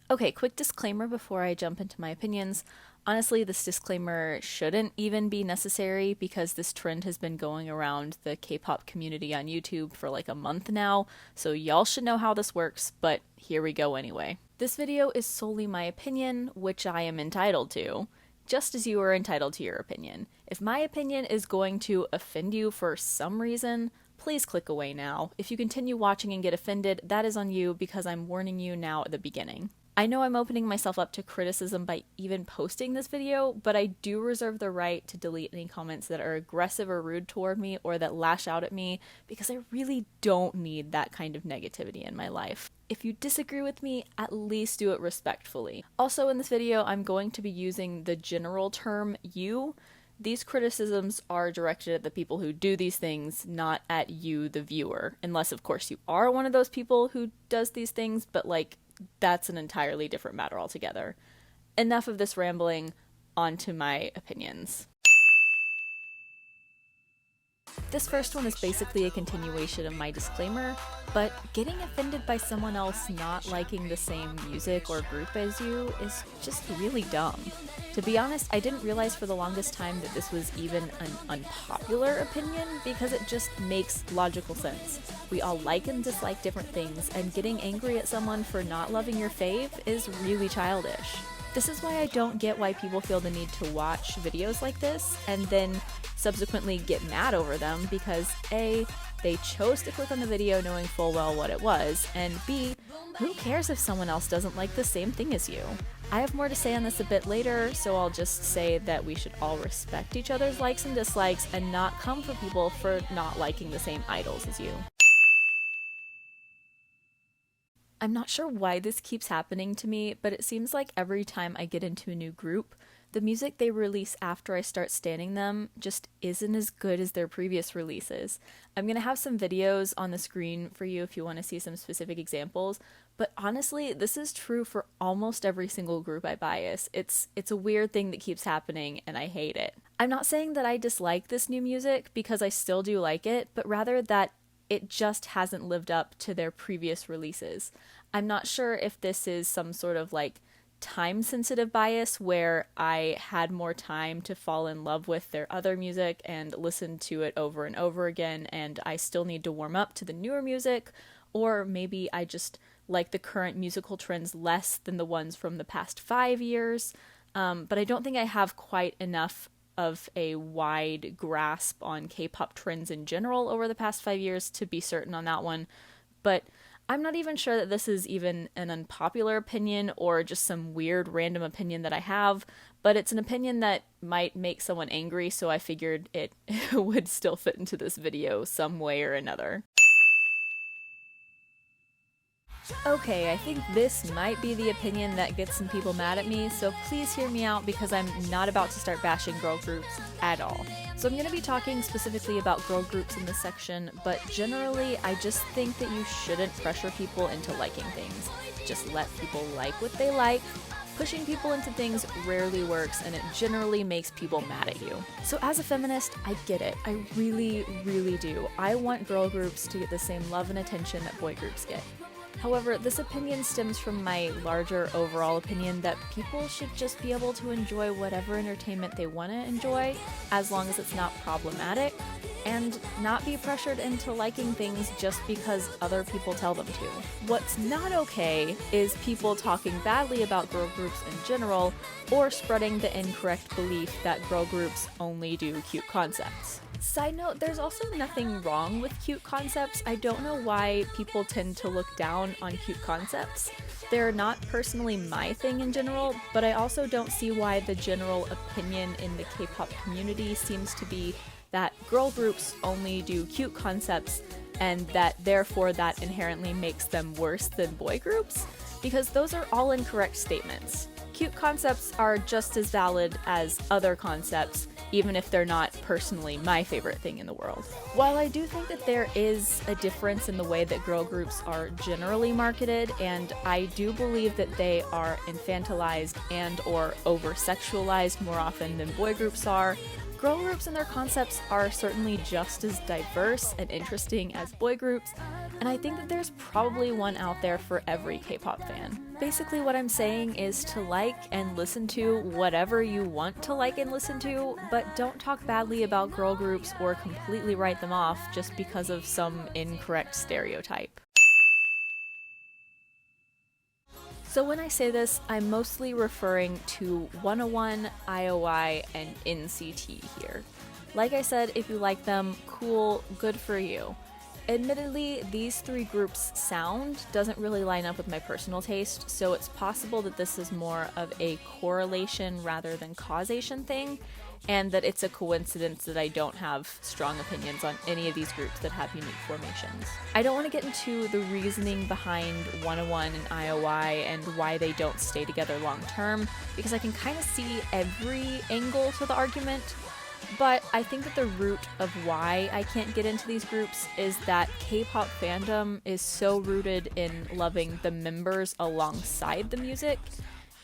Okay, quick disclaimer before I jump into my opinions. Honestly, this disclaimer shouldn't even be necessary because this trend has been going around the K-pop community on YouTube for like a month now, so y'all should know how this works, but here we go anyway. This video is solely my opinion, which I am entitled to, just as you are entitled to your opinion. If my opinion is going to offend you for some reason, please click away now. If you continue watching and get offended, that is on you because I'm warning you now at the beginning. I know I'm opening myself up to criticism by even posting this video, but I do reserve the right to delete any comments that are aggressive or rude toward me or that lash out at me because I really don't need that kind of negativity in my life. If you disagree with me, at least do it respectfully. Also in this video, I'm going to be using the general term you. These criticisms are directed at the people who do these things, not at you, the viewer. Unless, of course, you are one of those people who does these things, but that's an entirely different matter altogether. Enough of this rambling, on to my opinions. This first one is basically a continuation of my disclaimer, but getting offended by someone else not liking the same music or group as you is just really dumb. To be honest, I didn't realize for the longest time that this was even an unpopular opinion because it just makes logical sense. We all like and dislike different things, and getting angry at someone for not loving your fave is really childish. This is why I don't get why people feel the need to watch videos like this and then subsequently get mad over them because A, they chose to click on the video knowing full well what it was, and B, who cares if someone else doesn't like the same thing as you? I have more to say on this a bit later, so I'll just say that we should all respect each other's likes and dislikes and not come for people for not liking the same idols as you. I'm not sure why this keeps happening to me, but it seems like every time I get into a new group, the music they release after I start standing them just isn't as good as their previous releases. I'm gonna have some videos on the screen for you if you want to see some specific examples, but honestly, this is true for almost every single group I bias. It's a weird thing that keeps happening, and I hate it. I'm not saying that I dislike this new music, because I still do like it, but rather that it just hasn't lived up to their previous releases. I'm not sure if this is some sort of time-sensitive bias where I had more time to fall in love with their other music and listen to it over and over again, and I still need to warm up to the newer music, or maybe I just like the current musical trends less than the ones from the past 5 years, but I don't think I have quite enough of a wide grasp on K-pop trends in general over the past 5 years to be certain on that one, but I'm not even sure that this is even an unpopular opinion or just some weird random opinion that I have, but it's an opinion that might make someone angry, so I figured it would still fit into this video some way or another. Okay, I think this might be the opinion that gets some people mad at me, so please hear me out because I'm not about to start bashing girl groups at all. So I'm going to be talking specifically about girl groups in this section, but generally I just think that you shouldn't pressure people into liking things. Just let people like what they like. Pushing people into things rarely works, and it generally makes people mad at you. So as a feminist, I get it. I really, really do. I want girl groups to get the same love and attention that boy groups get. However, this opinion stems from my larger overall opinion that people should just be able to enjoy whatever entertainment they want to enjoy, as long as it's not problematic, and not be pressured into liking things just because other people tell them to. What's not okay is people talking badly about girl groups in general, or spreading the incorrect belief that girl groups only do cute concepts. Side note, there's also nothing wrong with cute concepts. I don't know why people tend to look down on cute concepts. They're not personally my thing in general, but I also don't see why the general opinion in the K-pop community seems to be that girl groups only do cute concepts and that therefore that inherently makes them worse than boy groups, because those are all incorrect statements. Cute concepts are just as valid as other concepts, even if they're not personally my favorite thing in the world. While I do think that there is a difference in the way that girl groups are generally marketed, and I do believe that they are infantilized and or over-sexualized more often than boy groups are, Girl groups and their concepts are certainly just as diverse and interesting as boy groups, and I think that there's probably one out there for every K-pop fan. Basically what I'm saying is to like and listen to whatever you want to like and listen to, but don't talk badly about girl groups or completely write them off just because of some incorrect stereotype. So when I say this, I'm mostly referring to 101, IOI, and NCT here. Like I said, if you like them, cool, good for you. Admittedly, these three groups' sound doesn't really line up with my personal taste, so it's possible that this is more of a correlation rather than causation thing, and that it's a coincidence that I don't have strong opinions on any of these groups that have unique formations. I don't want to get into the reasoning behind 101 and IOI and why they don't stay together long term, because I can kind of see every angle to the argument. But I think that the root of why I can't get into these groups is that K-pop fandom is so rooted in loving the members alongside the music,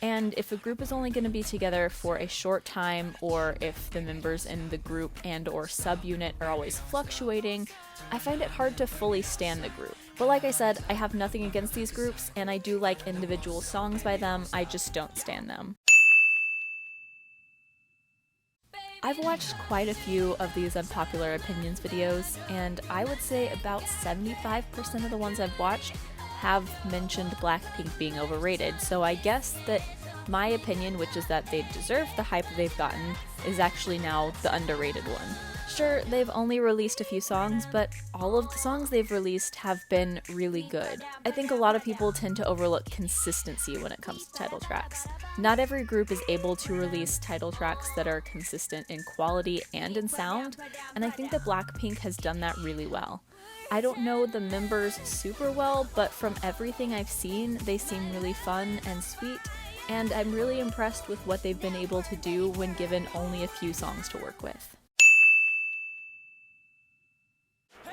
and if a group is only going to be together for a short time, or if the members in the group and or subunit are always fluctuating, I find it hard to fully stan the group. But like I said, I have nothing against these groups, and I do like individual songs by them, I just don't stan them. I've watched quite a few of these unpopular opinions videos, and I would say about 75% of the ones I've watched have mentioned Blackpink being overrated, so I guess that my opinion, which is that they deserve the hype they've gotten, is actually now the underrated one. Sure, they've only released a few songs, but all of the songs they've released have been really good. I think a lot of people tend to overlook consistency when it comes to title tracks. Not every group is able to release title tracks that are consistent in quality and in sound, and I think that Blackpink has done that really well. I don't know the members super well, but from everything I've seen, they seem really fun and sweet, and I'm really impressed with what they've been able to do when given only a few songs to work with.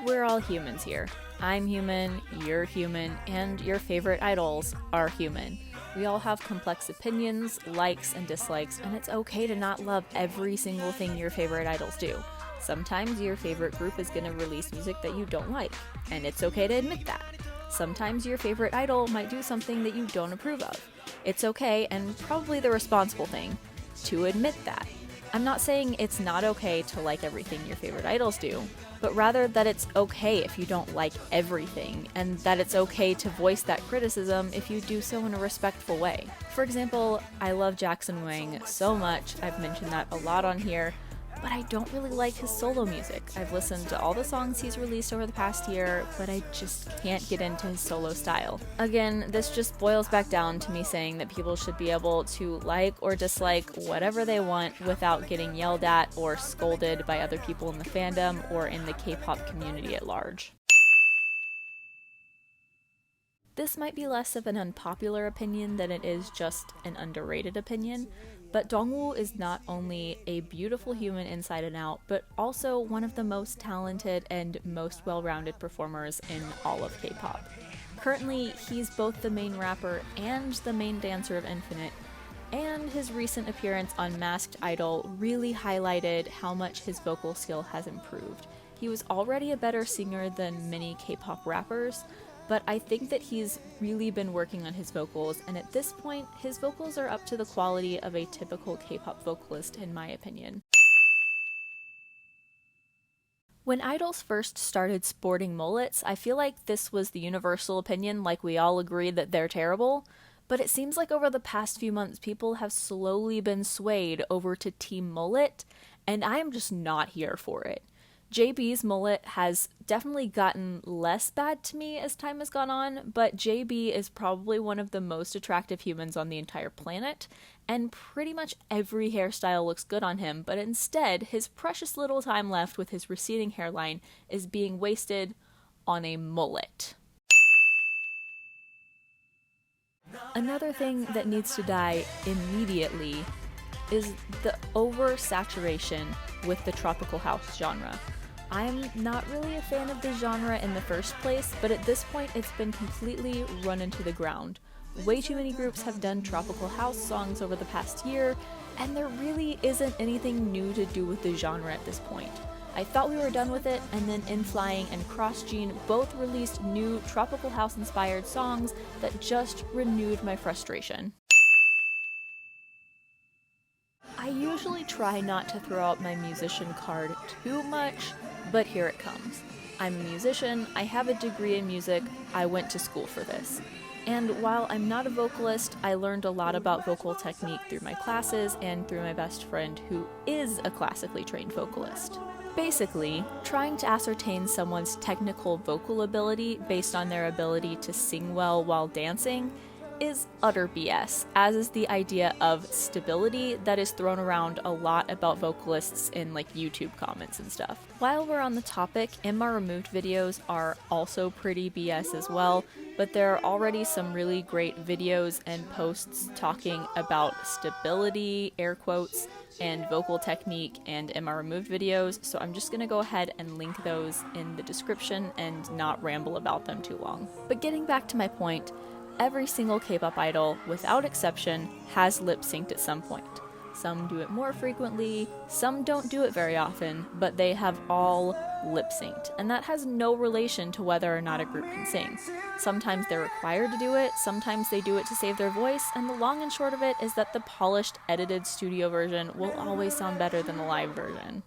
We're all humans here. I'm human, you're human, and your favorite idols are human. We all have complex opinions, likes, and dislikes, and it's okay to not love every single thing your favorite idols do. Sometimes your favorite group is going to release music that you don't like, and it's okay to admit that. Sometimes your favorite idol might do something that you don't approve of. It's okay, and probably the responsible thing, to admit that. I'm not saying it's not okay to like everything your favorite idols do, but rather that it's okay if you don't like everything, and that it's okay to voice that criticism if you do so in a respectful way. For example, I love Jackson Wang so much, I've mentioned that a lot on here, but I don't really like his solo music. I've listened to all the songs he's released over the past year, but I just can't get into his solo style. Again, this just boils back down to me saying that people should be able to like or dislike whatever they want without getting yelled at or scolded by other people in the fandom or in the K-pop community at large. This might be less of an unpopular opinion than it is just an underrated opinion, but Dongwoo is not only a beautiful human inside and out, but also one of the most talented and most well-rounded performers in all of K-pop. Currently, he's both the main rapper and the main dancer of Infinite, and his recent appearance on Masked Idol really highlighted how much his vocal skill has improved. He was already a better singer than many K-pop rappers, but I think that he's really been working on his vocals, and at this point, his vocals are up to the quality of a typical K-pop vocalist, in my opinion. When idols first started sporting mullets, I feel like this was the universal opinion, like we all agreed that they're terrible, but it seems like over the past few months, people have slowly been swayed over to Team Mullet, and I'm just not here for it. JB's mullet has definitely gotten less bad to me as time has gone on, but JB is probably one of the most attractive humans on the entire planet, and pretty much every hairstyle looks good on him, but instead, his precious little time left with his receding hairline is being wasted on a mullet. Another thing that needs to die immediately is the oversaturation with the tropical house genre. I'm not really a fan of the genre in the first place, but at this point it's been completely run into the ground. Way too many groups have done tropical house songs over the past year, and there really isn't anything new to do with the genre at this point. I thought we were done with it, and then Inflying and Cross Gene both released new tropical house inspired songs that just renewed my frustration. I usually try not to throw out my musician card too much, but here it comes. I'm a musician, I have a degree in music, I went to school for this. And while I'm not a vocalist, I learned a lot about vocal technique through my classes and through my best friend who is a classically trained vocalist. Basically, trying to ascertain someone's technical vocal ability based on their ability to sing well while dancing is utter BS, as is the idea of stability that is thrown around a lot about vocalists in like YouTube comments and stuff. While we're on the topic, MR removed videos are also pretty BS as well, but there are already some really great videos and posts talking about stability, air quotes, and vocal technique and MR removed videos, so I'm just gonna go ahead and link those in the description and not ramble about them too long. But getting back to my point, every single K-pop idol, without exception, has lip-synced at some point. Some do it more frequently, some don't do it very often, but they have all lip-synced, and that has no relation to whether or not a group can sing. Sometimes they're required to do it, sometimes they do it to save their voice, and the long and short of it is that the polished, edited studio version will always sound better than the live version.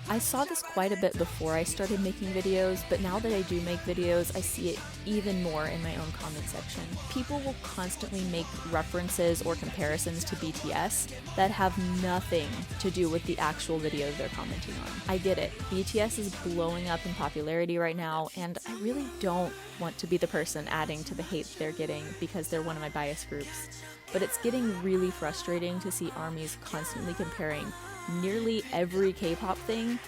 I saw this quite a bit before I started making videos, but now that I do make videos, I see it even more in my own comment section. People will constantly make references or comparisons to BTS that have nothing to do with the actual videos they're commenting on. I get it, BTS is blowing up in popularity right now, and I really don't want to be the person adding to the hate they're getting because they're one of my bias groups. But it's getting really frustrating to see ARMYs constantly comparing nearly every K-pop thing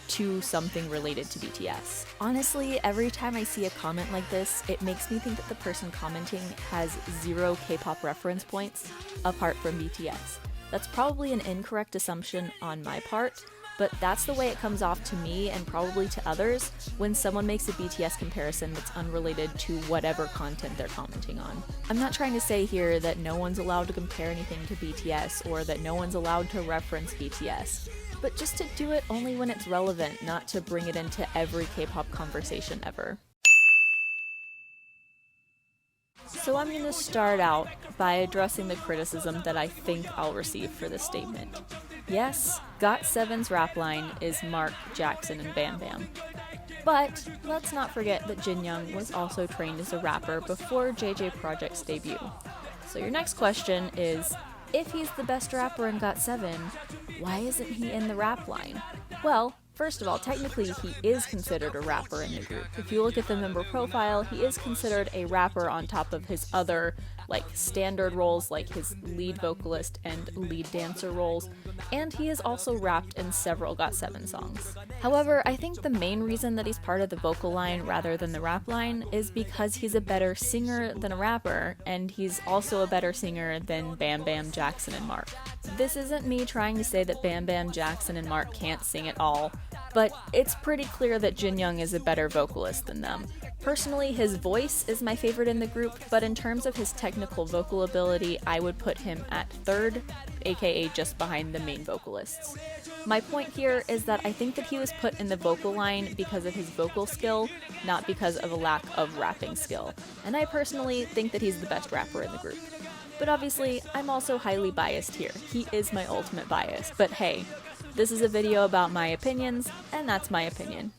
to something related to BTS. Honestly, every time I see a comment like this, it makes me think that the person commenting has zero K-pop reference points apart from BTS. That's probably an incorrect assumption on my part, but that's the way it comes off to me and probably to others when someone makes a BTS comparison that's unrelated to whatever content they're commenting on. I'm not trying to say here that no one's allowed to compare anything to BTS or that no one's allowed to reference BTS, but just to do it only when it's relevant, not to bring it into every K-pop conversation ever. So I'm going to start out by addressing the criticism that I think I'll receive for this statement. Yes, GOT7's rap line is Mark, Jackson, and Bam Bam. But let's not forget that Jin Young was also trained as a rapper before JJ Project's debut. So your next question is, if he's the best rapper in GOT7, why isn't he in the rap line? Well, first of all, technically he is considered a rapper in the group. If you look at the member profile, he is considered a rapper on top of his other, like, standard roles like his lead vocalist and lead dancer roles, and he has also rapped in several GOT7 songs. However, I think the main reason that he's part of the vocal line rather than the rap line is because he's a better singer than a rapper, and he's also a better singer than Bam Bam, Jackson, and Mark. This isn't me trying to say that Bam Bam, Jackson, and Mark can't sing at all, but it's pretty clear that Jin Young is a better vocalist than them. Personally, his voice is my favorite in the group, but in terms of his technical vocal ability, I would put him at third, aka just behind the main vocalists. My point here is that I think that he was put in the vocal line because of his vocal skill, not because of a lack of rapping skill, and I personally think that he's the best rapper in the group. But obviously, I'm also highly biased here. He is my ultimate bias, but hey, this is a video about my opinions, and that's my opinion.